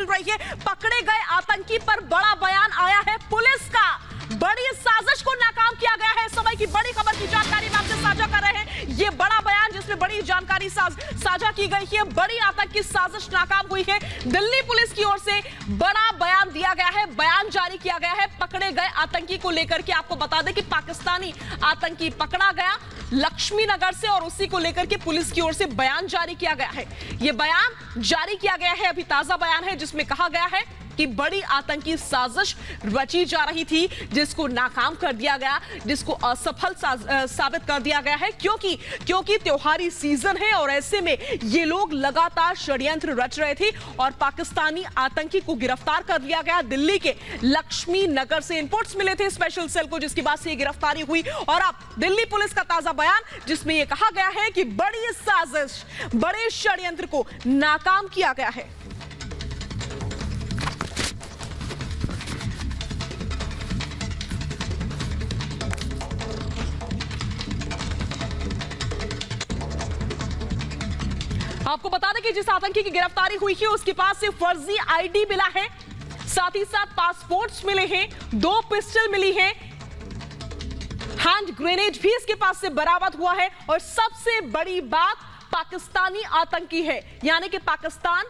मिल रही है। पकड़े गए आतंकी पर बड़ा बयान आया है पुलिस का। बड़ी साजिश को नाकाम किया गया है। समय की बड़ी खबर की जानकारी में आपसे साझा कर रहे हैं। ये बड़ा बयान जिसमें बड़ी जानकारी साझा की गई है। बड़ी आतंकी साजिश नाकाम हुई है। दिल्ली पुलिस की ओर से बड़ा बयान दिया गया है, बयान जारी किया गया है पकड़े गए आतंकी को लेकर के। आपको बता दें कि पाकिस्तानी आतंकी पकड़ा गया लक्ष्मी नगर से और उसी को लेकर के पुलिस की ओर से बयान जारी किया गया है। यह बयान जारी किया गया है, अभी ताजा बयान है, जिसमें कहा गया है कि बड़ी आतंकी साजिश रची जा रही थी, जिसको नाकाम कर दिया गया, जिसको असफल साबित कर दिया गया है, क्योंकि त्योहारी सीजन है और ऐसे में ये लोग लगातार षड्यंत्र रच रहे थे और पाकिस्तानी आतंकी को गिरफ्तार कर लिया गया। दिल्ली के लक्ष्मी नगर से इनपुट्स मिले थे स्पेशल सेल को, जिसकी बात से ये गिरफ्तारी हुई। और अब दिल्ली पुलिस का ताजा बयान जिसमें यह कहा गया है कि बड़ी साजिश, बड़े षड्यंत्र को नाकाम किया गया है। आपको बता दें कि जिस आतंकी की गिरफ्तारी हुई है उसके पास से फर्जी आईडी मिला है, साथ ही साथ पासपोर्ट्स मिले हैं, 2 पिस्टल मिली है, हैंड ग्रेनेड भी इसके पास से बरामद हुआ है। और सबसे बड़ी बात, पाकिस्तानी आतंकी है, यानी कि पाकिस्तान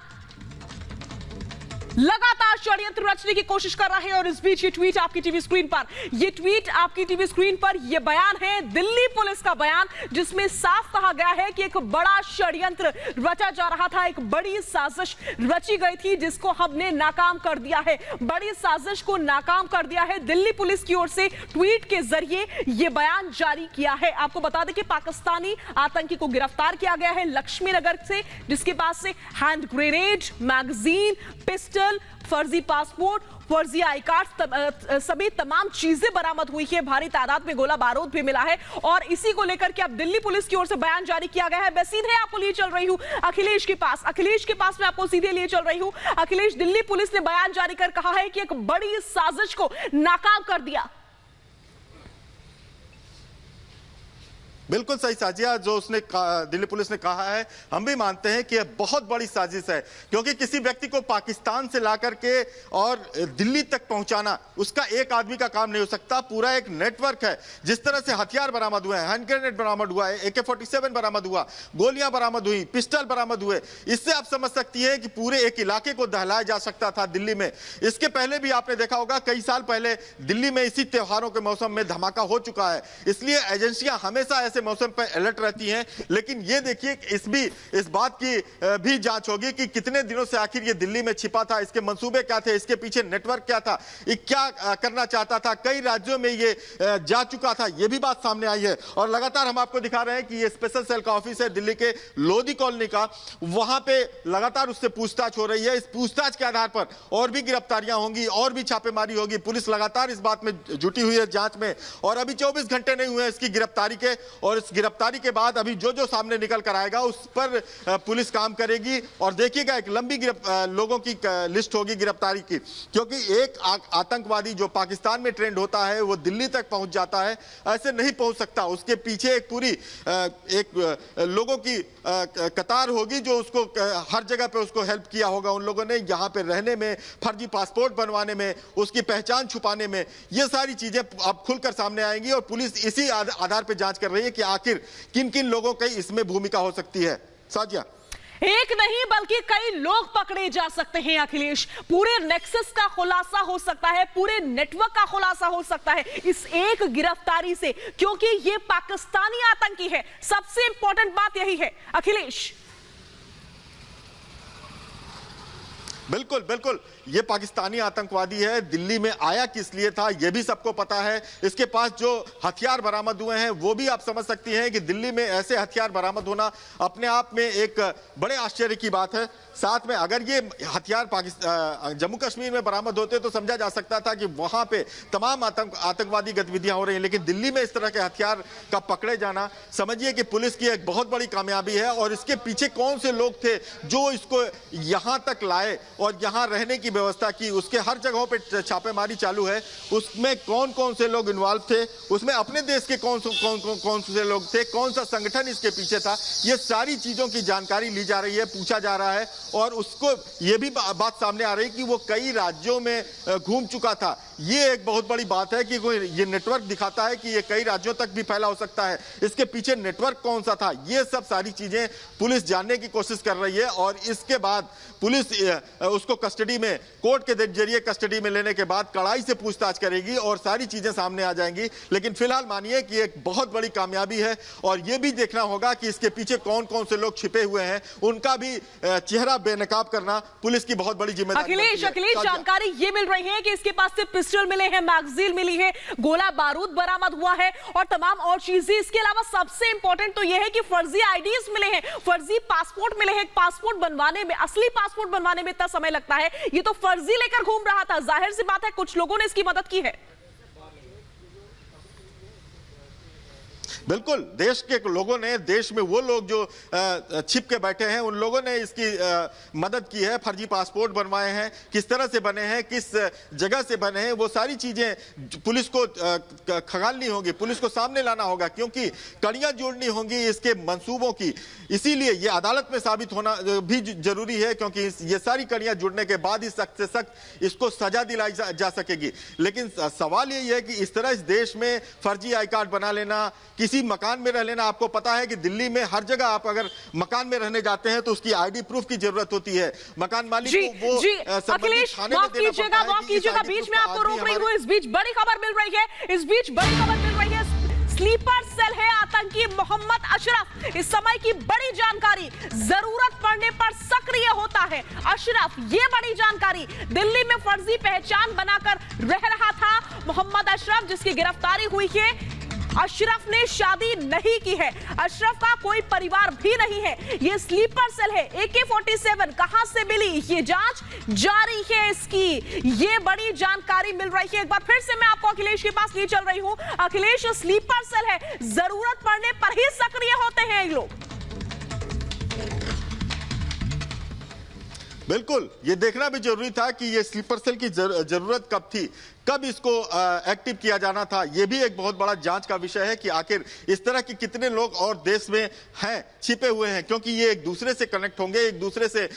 लगातार षड्यंत्र रचने की कोशिश कर रहा है। और इस बीच ये ट्वीट आपकी टीवी स्क्रीन पर, ये बयान है दिल्ली पुलिस का बयान, जिसमें साफ कहा गया है कि एक बड़ा षड्यंत्र रचा जा रहा था, एक बड़ी साजिश रची गई थी, जिसको हमने नाकाम कर दिया है। बड़ी साजिश को नाकाम कर दिया है। दिल्ली पुलिस की ओर से ट्वीट के जरिए यह बयान जारी किया है। आपको बता दें कि पाकिस्तानी आतंकी को गिरफ्तार किया गया है लक्ष्मी नगर से, जिसके पास से हैंड ग्रेनेड, मैगजीन, पिस्टल, फर्जी पासपोर्ट, फर्जी आई कार्ड सभी तमाम चीजें बरामद हुई है। भारी तादाद में गोला बारूद भी मिला है और इसी को लेकर के अब दिल्ली पुलिस की ओर से बयान जारी किया गया है। मैं सीधे आपको लिए चल रही हूं अखिलेश के पास मैं आपको सीधे लिए चल रही हूं। अखिलेश, दिल्ली पुलिस ने बयान जारी कर कहा है कि एक बड़ी साजिश को नाकाम कर दिया। बिल्कुल सही साजिया जो उसने दिल्ली पुलिस ने कहा है, हम भी मानते हैं कि यह बहुत बड़ी साजिश है, क्योंकि किसी व्यक्ति को पाकिस्तान से लाकर के और दिल्ली तक पहुंचाना उसका एक आदमी का काम नहीं हो सकता, पूरा एक नेटवर्क है। जिस तरह से हथियार बरामद हुए हैं, हैंड ग्रेनेड बरामद हुआ है, AK-47 बरामद हुआ, गोलियां बरामद हुई, पिस्टल बरामद हुए, इससे आप समझ सकती है कि पूरे एक इलाके को दहलाया जा सकता था दिल्ली में। इसके पहले भी आपने देखा होगा, कई साल पहले दिल्ली में इसी त्योहारों के मौसम में धमाका हो चुका है। इसलिए एजेंसियां हमेशा ऐसे मौसम पर अलर्ट रहती हैं। लेकिन ये देखिए इस बात की भी जांच होगी कि कितने दिनों से आखिर ये दिल्ली में छिपा था, इसके मंसूबे क्या थे, इसके पीछे नेटवर्क क्या था, ये क्या करना चाहता था, कई राज्यों में ये जा चुका था, ये भी बात सामने आई है। और लगातार हम आपको दिखा रहे हैं कि ये स्पेशल सेल का ऑफिस है दिल्ली के लोधी कॉलोनी का, वहां पे लगातार उससे पूछताछ हो रही है। इस पूछताछ के आधार पर और भी गिरफ्तारियां होंगी, और भी छापेमारी होगी। पुलिस लगातार इस बात में जुटी हुई है जांच में, और अभी 24 घंटे नहीं हुए इसकी गिरफ्तारी के। और इस गिरफ्तारी के बाद अभी जो सामने निकल कर आएगा उस पर पुलिस काम करेगी। और देखिएगा एक लंबी लोगों की लिस्ट होगी गिरफ्तारी की, क्योंकि एक आतंकवादी जो पाकिस्तान में ट्रेंड होता है वो दिल्ली तक पहुंच जाता है, ऐसे नहीं पहुंच सकता। उसके पीछे एक पूरी लोगों की कतार होगी जो उसको हर जगह पे उसको हेल्प किया होगा। उन लोगों ने यहाँ पे रहने में, फर्जी पासपोर्ट बनवाने में, उसकी पहचान छुपाने में, ये सारी चीजें अब खुलकर सामने आएंगी। और पुलिस इसी आधार पर जांच कर रही है कि आखिर किन किन लोगों की इसमें भूमिका हो सकती है। साजिया, एक नहीं बल्कि कई लोग पकड़े जा सकते हैं अखिलेश। पूरे नेक्सस का खुलासा हो सकता है, पूरे नेटवर्क का खुलासा हो सकता है इस एक गिरफ्तारी से, क्योंकि ये पाकिस्तानी आतंकी है। सबसे इंपॉर्टेंट बात यही है अखिलेश। बिल्कुल बिल्कुल, ये पाकिस्तानी आतंकवादी है। दिल्ली में आया किस लिए था ये भी सबको पता है। इसके पास जो हथियार बरामद हुए हैं वो भी आप समझ सकती हैं कि दिल्ली में ऐसे हथियार बरामद होना अपने आप में एक बड़े आश्चर्य की बात है। साथ में अगर ये हथियार जम्मू कश्मीर में बरामद होते तो समझा जा सकता था कि वहां पे तमाम आतंकवादी गतिविधियां हो रही हैं, लेकिन दिल्ली में इस तरह के हथियार का पकड़े जाना समझिए कि पुलिस की एक बहुत बड़ी कामयाबी है। और इसके पीछे कौन से लोग थे जो इसको यहां तक लाए और यहाँ रहने की व्यवस्था की, उसके हर जगहों पे छापेमारी चालू है। उसमें कौन कौन से लोग इन्वॉल्व थे, उसमें अपने देश के कौन से लोग थे, कौन सा संगठन इसके पीछे था, ये सारी चीजों की जानकारी ली जा रही है, पूछा जा रहा है। और उसको ये भी बात सामने आ रही है कि वो कई राज्यों में घूम चुका था। ये एक बहुत बड़ी बात है कि ये नेटवर्क दिखाता है कि ये कई राज्यों तक भी फैला हो सकता है। इसके पीछे नेटवर्क कौन सा था, ये सब सारी चीजें पुलिस जानने की कोशिश कर रही है। और इसके बाद पुलिस उसको कस्टडी में, कोर्ट के जरिए कस्टडी में लेने के बाद कड़ाई से पूछताछ करेगी और सारी चीजें सामने आ जाएंगी। लेकिन फिलहाल मानिए कि एक बहुत बड़ी कामयाबी है। और यह भी देखना होगा कि इसके पीछे कौन कौन से लोग छिपे हुए हैं, उनका भी चेहरा बेनकाब करना पुलिस की बहुत बड़ी जिम्मेदारी है। अखिलेश, जानकारी ये मिल रही है कि इसके पास से पिस्टल मिले हैं, मैगजीन मिली है, गोला बारूद बरामद हुआ है और तमाम और चीजें। इसके अलावा सबसे इंपॉर्टेंट तो यह है कि फर्जी आईडीज मिले हैं, फर्जी पासपोर्ट मिले हैं। पासपोर्ट बनवाने में, असली पासपोर्ट बनवाने में इतना समय लगता है, ये तो फर्जी लेकर घूम रहा था। जाहिर सी बात है कुछ लोगों ने इसकी मदद की है। बिल्कुल, देश के लोगों ने, देश में वो लोग जो छिप के बैठे हैं, उन लोगों ने इसकी मदद की है। फर्जी पासपोर्ट बनवाए हैं, किस तरह से बने हैं, किस जगह से बने हैं, वो सारी चीजें पुलिस को खंगालनी होगी, पुलिस को सामने लाना होगा, क्योंकि कड़ियां जोड़नी होंगी इसके मंसूबों की। इसीलिए ये अदालत में साबित होना भी जरूरी है, क्योंकि ये सारी कड़ियां जुड़ने के बाद ही सख्त से सख्त इसको सजा दिलाई जा सकेगी। लेकिन सवाल यही है कि इस तरह इस देश में फर्जी आई कार्ड बना लेना, किसी मकान में रह लेना, आपको पता है कि दिल्ली में हर जगह आप अगर मकान में रहने जाते हैं तो उसकी आईडी प्रूफ की जरूरत होती है। मकान मालिक को वो अखिलेश, माफ कीजिएगा, बीच में आपको रोक रही हूं। इस बीच बड़ी खबर मिल रही है, स्लीपर सेल है आतंकी मोहम्मद अशरफ। इस समय की बड़ी जानकारी, जरूरत पड़ने पर सक्रिय होता है अशरफ। ये बड़ी जानकारी, दिल्ली में फर्जी पहचान बनाकर रह रहा था मोहम्मद अशरफ, जिसकी गिरफ्तारी हुई है। अशरफ ने शादी नहीं की है, अशरफ का कोई परिवार भी नहीं है। ये स्लीपर सेल है। AK-47 कहां से मिली, ये जांच जारी है इसकी। ये बड़ी जानकारी मिल रही है। एक बार फिर से मैं आपको अखिलेश के पास ले चल रही हूं। अखिलेश, स्लीपर सेल है, जरूरत पड़ने पर ही सक्रिय होते हैं ये लोग। बिल्कुल, ये देखना भी जरूरी था कि ये स्लीपर सेल की जरूरत कब थी, कब इसको एक्टिव किया जाना था। यह भी एक बहुत बड़ा जांच का विषय है कि आखिर इस तरह के कितने लोग और देश में हैं, छिपे हुए हैं, क्योंकि ये एक दूसरे से कनेक्ट होंगे, एक दूसरे से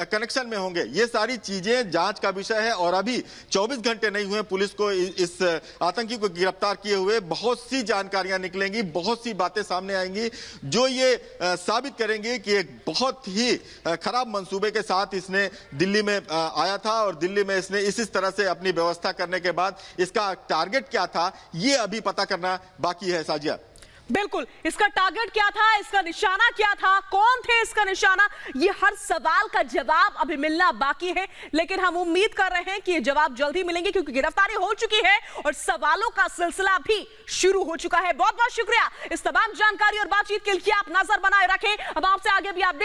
कनेक्शन में होंगे। ये सारी चीजें जांच का विषय है। और अभी 24 घंटे नहीं हुए पुलिस को इस आतंकी को गिरफ्तार किए हुए। बहुत सी जानकारियां निकलेंगी, बहुत सी बातें सामने आएंगी जो ये साबित करेंगे कि एक बहुत ही खराब मंसूबे के साथ इसने दिल्ली में आया था और दिल्ली में इसने इस तरह से अपनी व्यवस्था करने के बाद इसका टारगेट क्या था, ये अभी पता करना बाकी है। साजिया, बिल्कुल, इसका टारगेट क्या था, इसका निशाना क्या था, कौन थे इसका निशाना, ये हर सवाल का जवाब अभी मिलना बाकी है। लेकिन हम उम्मीद कर रहे हैं कि ये जवाब जल्द ही मिलेंगे, क्योंकि गिरफ्तारी हो चुकी है और सवालों का सिलसिला भी शुरू हो चुका है। बहुत बहुत शुक्रिया इस तमाम जानकारी और बातचीत के लिए। आप नजर बनाए रखें, अब आपसे आगे भी अपडेट